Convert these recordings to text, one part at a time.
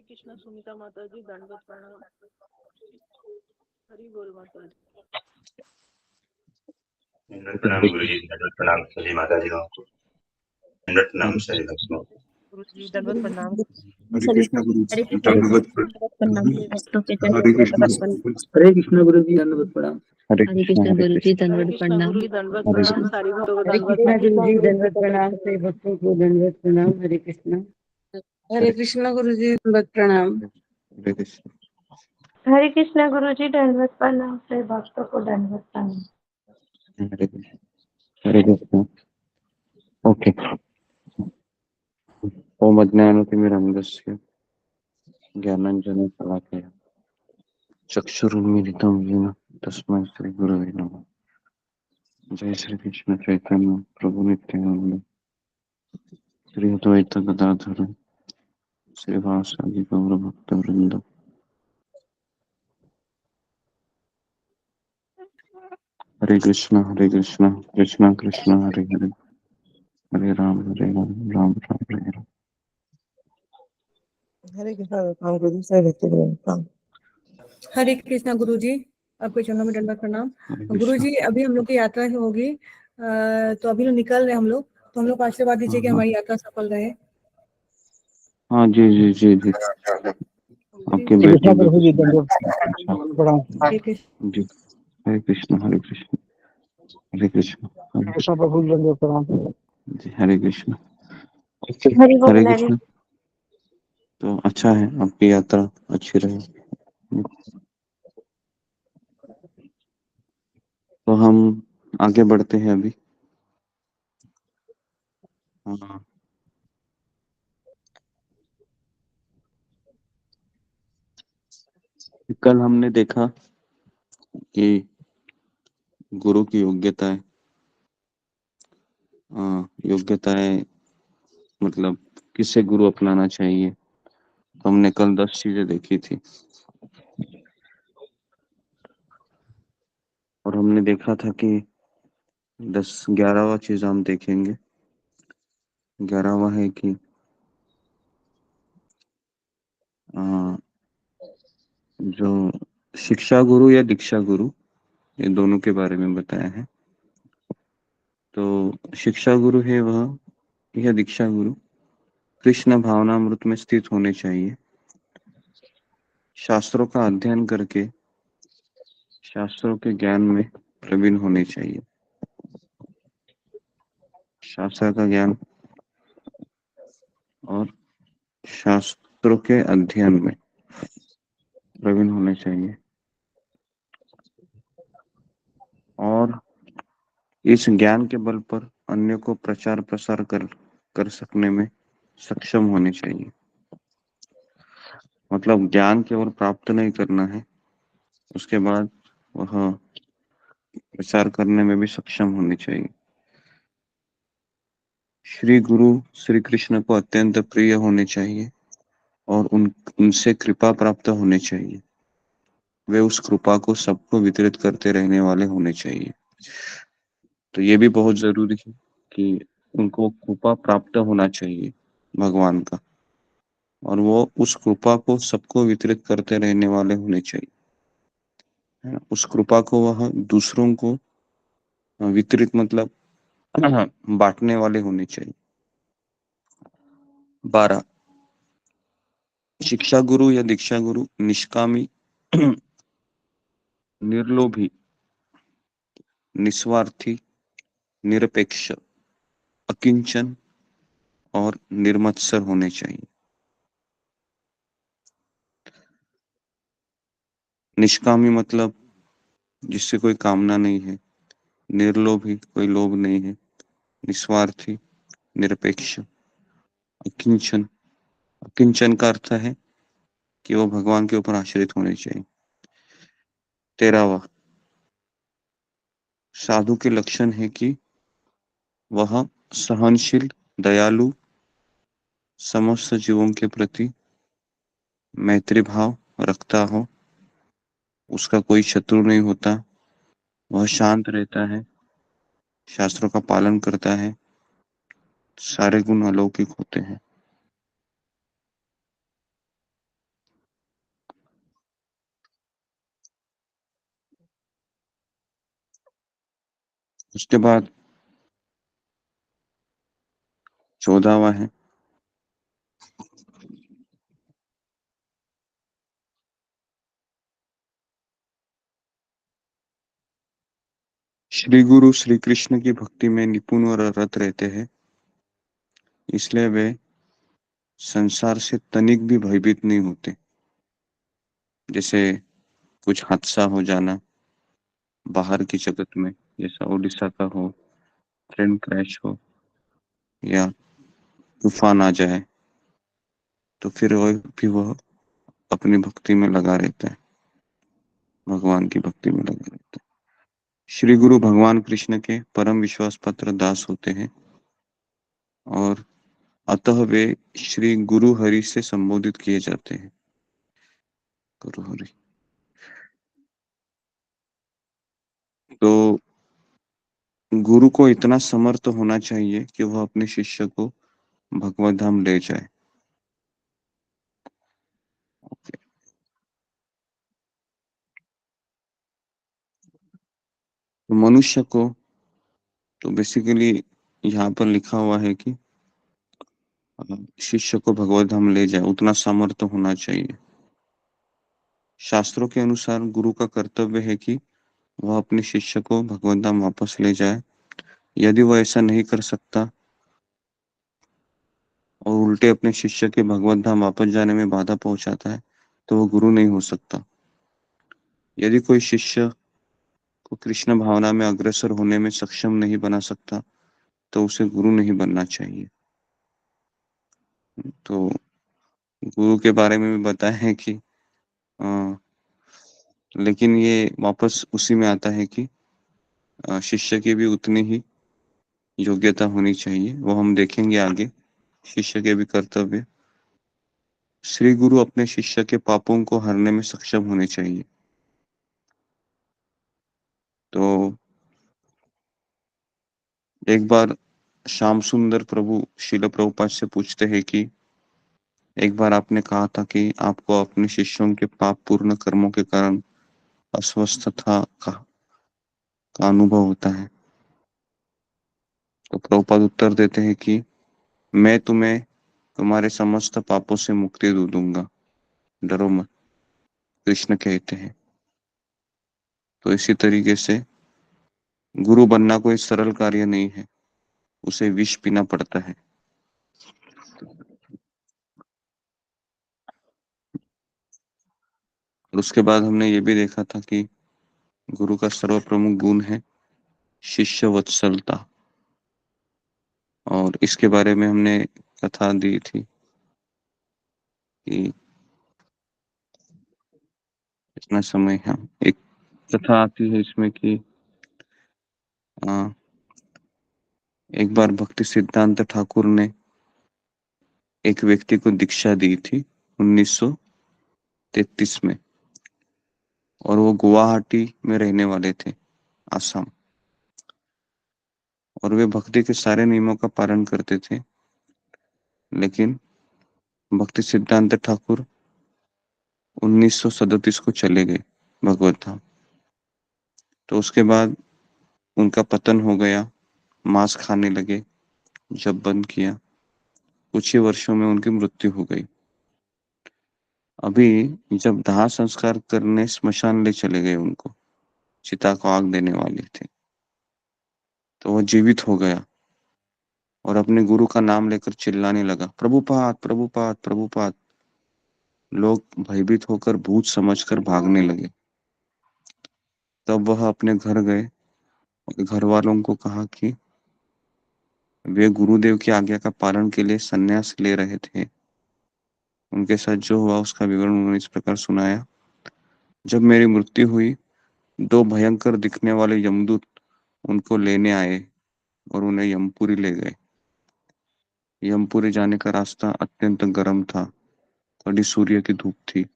कृष्ण सुनीता माता जी, दंडवत प्रणाम। हरि बोल माता जी। प्रणाम गुरु जी, दंडवत प्रणाम सभी माता जी को। दंडवत प्रणाम सभी भक्तों को। गुरु जी दंडवत प्रणाम। हरे कृष्णा गुरु जी दंडवत प्रणाम। हरे कृष्णा हरे कृष्णा गुरु जी दंडवत प्रणाम। हरे कृष्णा गुरु जी दंडवत कृष्ण प्रणाम। गुरु जी, दंडवत प्रणाम। सारी भक्तों को हरे दंडवत कृष्णा गुरु जी दंडवत प्रणाम। से भक्तों को दंडवत प्रणाम। हरे कृष्णा। हरे कृष्णा गुरु जी दंडवत प्रणाम। हरे कृष्ण। हरे कृष्णा गुरु जी दंडवत प्रणाम। से भक्तों को दंडवत प्रणाम। हरे कृष्ण। हरे कृष्ण। ओके। ओम अज्ञानतिमिरन्धस्य ज्ञानाञ्जनं शलाकया चक्षुरुन्मीलितं येन तस्मै श्रीगुरवे नमः। जय श्री कृष्ण चैतन्य प्रभु नित्यानंद श्री अद्वैत गदाधर श्रीवासादि गौर भक्तवृंद। हरे कृष्ण कृष्ण कृष्ण हरे हरे हरे राम राम राम हरे राम। हरे कृष्णा गुरु जी से भक्ति प्रणाम। हरे कृष्णा गुरु जी, आपके चरणों में दंडवत प्रणाम। गुरु जी, अभी हम लोग की यात्रा होगी, तो अभी लोग निकल रहे हम लोग, तो हम लोग को आशीर्वाद दीजिए कि हमारी यात्रा सफल रहे। हाँ जी जी जी जी। आपके बेटे जी हरे कृष्ण हरे कृष्ण हरे कृष्ण जी हरे कृष्ण हरे कृष्ण। तो अच्छा है, आपकी यात्रा अच्छी रहे। तो हम आगे बढ़ते हैं अभी। हाँ, कल हमने देखा कि गुरु की योग्यताएं मतलब किसे गुरु अपनाना चाहिए। तो हमने कल 10 चीजें देखी थी और हमने देखा था कि 11वां चीज हम देखेंगे। 11वां है कि जो शिक्षा गुरु या दीक्षा गुरु, ये दोनों के बारे में बताया है। तो शिक्षा गुरु है वह या दीक्षा गुरु कृष्ण भावनामृत में स्थित होने चाहिए, शास्त्रों का अध्ययन करके शास्त्रों के ज्ञान में प्रवीण होने चाहिए। शास्त्र का ज्ञान और शास्त्रों के अध्ययन में प्रवीण होने चाहिए और इस ज्ञान के बल पर अन्य को प्रचार प्रसार कर सकने में सक्षम होने चाहिए। मतलब ज्ञान केवल प्राप्त नहीं करना है, उसके बाद वह प्रचार करने में भी सक्षम होने चाहिए। श्री गुरु श्री कृष्ण को अत्यंत प्रिय होने चाहिए और उनसे कृपा प्राप्त होने चाहिए। वे उस कृपा को सबको वितरित करते रहने वाले होने चाहिए। तो ये भी बहुत जरूरी है कि उनको कृपा प्राप्त होना चाहिए भगवान का, और वो उस कृपा को सबको वितरित करते रहने वाले होने चाहिए, है ना? उस कृपा को वह दूसरों को वितरित मतलब बांटने वाले होने चाहिए। 12 शिक्षा गुरु या दीक्षा गुरु निष्कामी, निर्लोभी, निस्वार्थी, निरपेक्ष, अकिंचन और निर्मत्सर होने चाहिए। निष्कामी मतलब जिससे कोई कामना नहीं है, निर्लोभी कोई लोभ नहीं है, निस्वार्थी निरपेक्ष, अकिंचन अकिंचन का अर्थ है कि वो भगवान के ऊपर आश्रित होने चाहिए। 13वां साधु के लक्षण है कि वह सहनशील, दयालु, समस्त जीवों के प्रति मैत्री भाव रखता हो, उसका कोई शत्रु नहीं होता, वह शांत रहता है, शास्त्रों का पालन करता है, सारे गुण अलौकिक होते हैं। उसके बाद 14वां है श्री गुरु श्री कृष्ण की भक्ति में निपुण और रत रहते हैं, इसलिए वे संसार से तनिक भी भयभीत नहीं होते। जैसे कुछ हादसा हो जाना बाहर की जगत में, जैसा उड़ीसा का हो, ट्रेन क्रैश हो या तूफान आ जाए, तो फिर वह अपनी भक्ति में लगा रहता है, भगवान की भक्ति में लगा रहता है। श्री गुरु भगवान कृष्ण के परम विश्वास पात्र दास होते हैं और अतः वे श्री गुरु हरि से संबोधित किए जाते हैं। गुरु हरि। तो गुरु को इतना समर्थ होना चाहिए कि वह अपने शिष्य को भगवत धाम ले जाए। तो मनुष्य को तो बेसिकली यहाँ पर लिखा हुआ है कि शिष्य को भगवत धाम ले जाए, उतना सामर्थ्य होना चाहिए। शास्त्रों के अनुसार गुरु का कर्तव्य है कि वह अपने शिष्य को भगवत धाम वापस ले जाए। यदि वह ऐसा नहीं कर सकता और उल्टे अपने शिष्य के भगवत धाम वापस जाने में बाधा पहुंचाता है, तो वह गुरु नहीं हो सकता। यदि कोई शिष्य को कृष्ण भावना में अग्रसर होने में सक्षम नहीं बना सकता, तो उसे गुरु नहीं बनना चाहिए। तो गुरु के बारे में भी बताया है कि लेकिन ये वापस उसी में आता है कि शिष्य की भी उतनी ही योग्यता होनी चाहिए, वो हम देखेंगे आगे। शिष्य के भी कर्तव्य। श्री गुरु अपने शिष्य के पापों को हरने में सक्षम होने चाहिए। तो एक बार श्याम सुंदर प्रभु शिल प्रभुपाद से पूछते हैं कि एक बार आपने कहा था कि आपको अपने शिष्यों के पाप पूर्ण कर्मों के कारण अस्वस्थता का अनुभव होता है। तो प्रभुपाद उत्तर देते हैं कि मैं तुम्हें तुम्हारे समस्त पापों से मुक्ति दूंगा, डरो मत, कृष्ण कहते हैं। तो इसी तरीके से गुरु बनना कोई सरल कार्य नहीं है, उसे विष पीना पड़ता है। और उसके बाद हमने ये भी देखा था कि गुरु का सर्व प्रमुख गुण है शिष्य वत्सलता, और इसके बारे में हमने कथा दी थी कि इतना समय है। एक कथा आती है इसमें कि एक बार भक्ति सिद्धांत ठाकुर ने एक व्यक्ति को दीक्षा दी थी 1933 में, और वो गुवाहाटी में रहने वाले थे, आसाम, और वे भक्ति के सारे नियमों का पालन करते थे। लेकिन भक्ति सिद्धांत ठाकुर 1937 को चले गए भगवत धाम। तो उसके बाद उनका पतन हो गया, मांस खाने लगे, जब बंद किया कुछ ही वर्षों में उनकी मृत्यु हो गई। अभी जब दाह संस्कार करने स्मशान ले चले गए, उनको चिता को आग देने वाले थे, तो वो जीवित हो गया और अपने गुरु का नाम लेकर चिल्लाने लगा, प्रभुपाद प्रभुपाद प्रभुपाद। लोग भयभीत होकर भूत समझकर भागने लगे। तब वह अपने घर गए और घर वालों को कहा कि वे गुरुदेव की आज्ञा का पालन के लिए संन्यास ले रहे थे। उनके साथ जो हुआ उसका विवरण उन्होंने इस प्रकार सुनाया। जब मेरी मृत्यु हुई, दो भयंकर दिखने वाले यमदूत उनको लेने आए और उन्हें यमपुरी ले गए। यमपुरी जाने का रास्ता अत्यंत गर्म था, कड़ी सूर्य की धूप थी।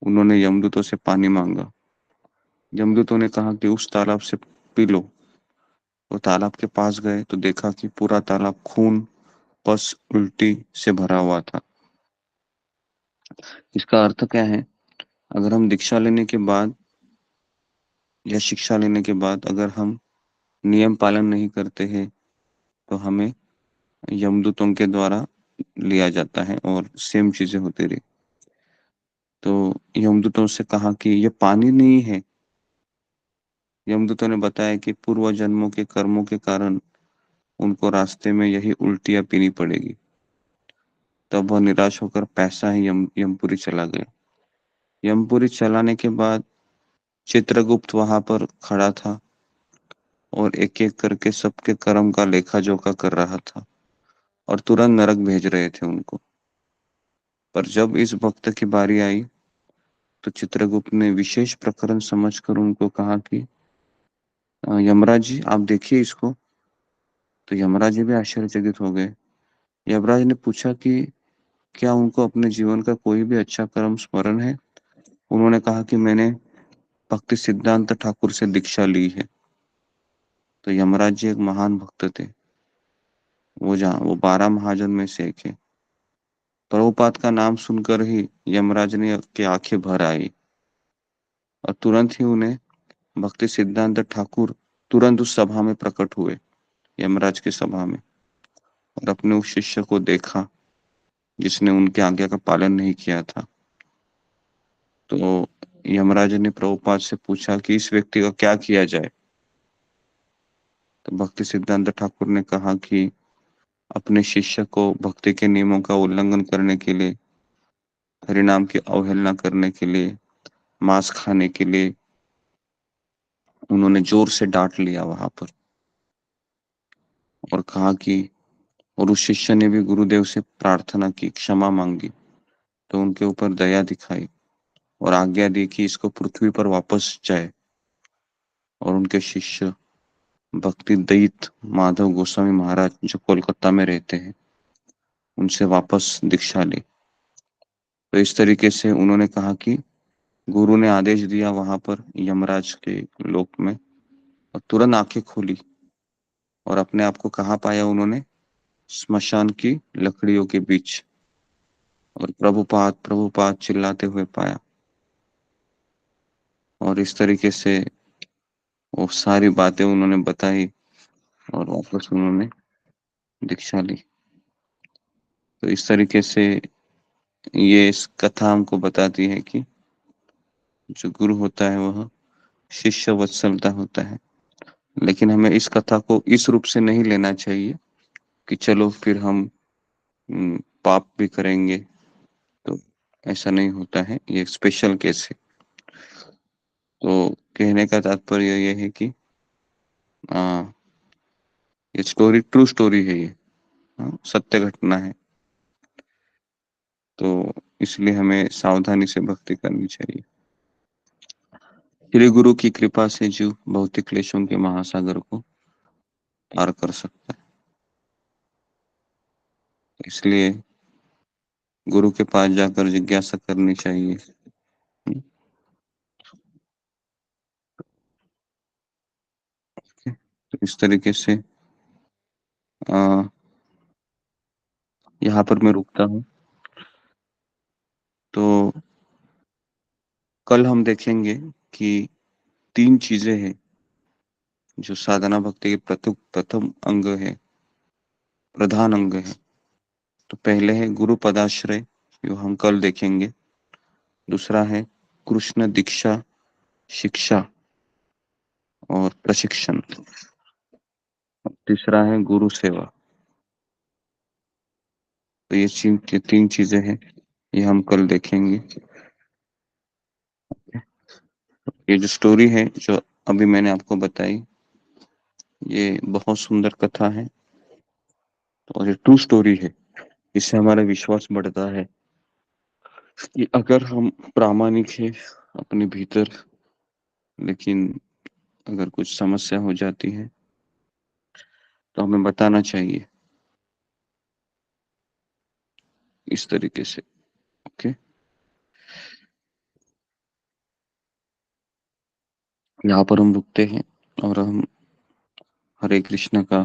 उन्होंने यमदूतों से पानी मांगा। यमदूतों ने कहा कि उस तालाब से पी लो। वो तालाब के पास गए तो देखा कि पूरा तालाब खून, पस, उल्टी से भरा हुआ था। इसका अर्थ क्या है? अगर हम दीक्षा लेने के बाद या शिक्षा लेने के बाद अगर हम नियम पालन नहीं करते हैं तो हमें यमदूतों के द्वारा लिया जाता है और सेम चीजें होती रही। तो यमदूतों से कहा कि ये पानी नहीं है। यमदूतों ने बताया कि पूर्व जन्मों के कर्मों के कारण उनको रास्ते में यही उल्टियां पीनी पड़ेगी। तब वह निराश होकर पैसा ही यमपुरी चला गया। यमपुरी चलाने के बाद चित्रगुप्त वहां पर खड़ा था और एक एक करके सबके कर्म का लेखा जोखा कर रहा था और तुरंत नरक भेज रहे थे उनको। पर जब इस भक्त की बारी आई तो चित्रगुप्त ने विशेष प्रकरण समझकर उनको कहा कि यमराज जी आप देखिए इसको। तो यमराज जी भी आश्चर्यचकित हो गए। यमराज ने पूछा कि क्या उनको अपने जीवन का कोई भी अच्छा कर्म स्मरण है? उन्होंने कहा कि मैंने भक्ति सिद्धांत ठाकुर से दीक्षा ली है। तो यमराज जी एक महान भक्त थे। वो 12 महाजन में से एक है। प्रभुपाद का नाम सुनकर ही यमराज ने की आंखें भर आई और तुरंत ही उन्हें भक्ति सिद्धांत ठाकुर तुरंत उस सभा में प्रकट हुए, यमराज की सभा में, और अपने उस शिष्य को देखा जिसने उनकी आज्ञा का पालन नहीं किया था। तो यमराज ने प्रभुपाद से पूछा कि इस व्यक्ति का क्या किया जाए? तो भक्ति सिद्धांत ठाकुर ने कहा कि अपने शिष्य को भक्ति के नियमों का उल्लंघन करने के लिए, हरिनाम की अवहेलना करने के लिए, मांस खाने के लिए उन्होंने जोर से डांट लिया वहां पर और कहा कि और उस शिष्य ने भी गुरुदेव से प्रार्थना की, क्षमा मांगी। तो उनके ऊपर दया दिखाई और आज्ञा दी कि इसको पृथ्वी पर वापस जाए। और उनके शिष्य भक्ति दयित माधव गोस्वामी महाराज जो कोलकाता में रहते हैं उनसे वापस दीक्षा ली। तो इस तरीके से उन्होंने कहा कि गुरु ने आदेश दिया वहां पर यमराज के लोक में और तुरंत आंखें खोली और अपने आप को कहाँ पाया उन्होंने? स्मशान की लकड़ियों के बीच। और प्रभुपाद प्रभुपाद चिल्लाते हुए पाया। और इस तरीके से वो सारी बातें उन्होंने बताई और वापस उन्होंने दीक्षा ली। तो इस तरीके से ये इस कथा हमको बताती है कि जो गुरु होता है वह शिष्य वत्सलता होता है। लेकिन हमें इस कथा को इस रूप से नहीं लेना चाहिए कि चलो फिर हम पाप भी करेंगे। तो ऐसा नहीं होता है, ये स्पेशल केस है। तो कहने का तात्पर्य ये है कि आ, ये स्टोरी ट्रू स्टोरी है, ये सत्य घटना है। तो इसलिए हमें सावधानी से भक्ति करनी चाहिए। श्री गुरु की कृपा से जीव भौतिक क्लेशों के महासागर को पार कर सकता है। इसलिए गुरु के पास जाकर जिज्ञासा करनी चाहिए। तो इस तरीके से यहाँ पर मैं रुकता हूँ। तो कल हम देखेंगे कि 3 चीजें हैं जो साधना भक्ति के प्रथम अंग है, प्रधान अंग है। तो पहले है गुरु पदाश्रय, जो हम कल देखेंगे। दूसरा है कृष्ण दीक्षा, शिक्षा और प्रशिक्षण। तीसरा है गुरु सेवा। तो ये 3 चीजें हैं, ये हम कल देखेंगे। ये जो स्टोरी है जो अभी मैंने आपको बताई, ये बहुत सुंदर कथा है और ये ट्रू स्टोरी है। इससे हमारा विश्वास बढ़ता है कि अगर हम प्रामाणिक है अपने भीतर, लेकिन अगर कुछ समस्या हो जाती है तो हमें बताना चाहिए इस तरीके से। ओके, यहाँ पर हम रुकते हैं और हम हरे कृष्ण का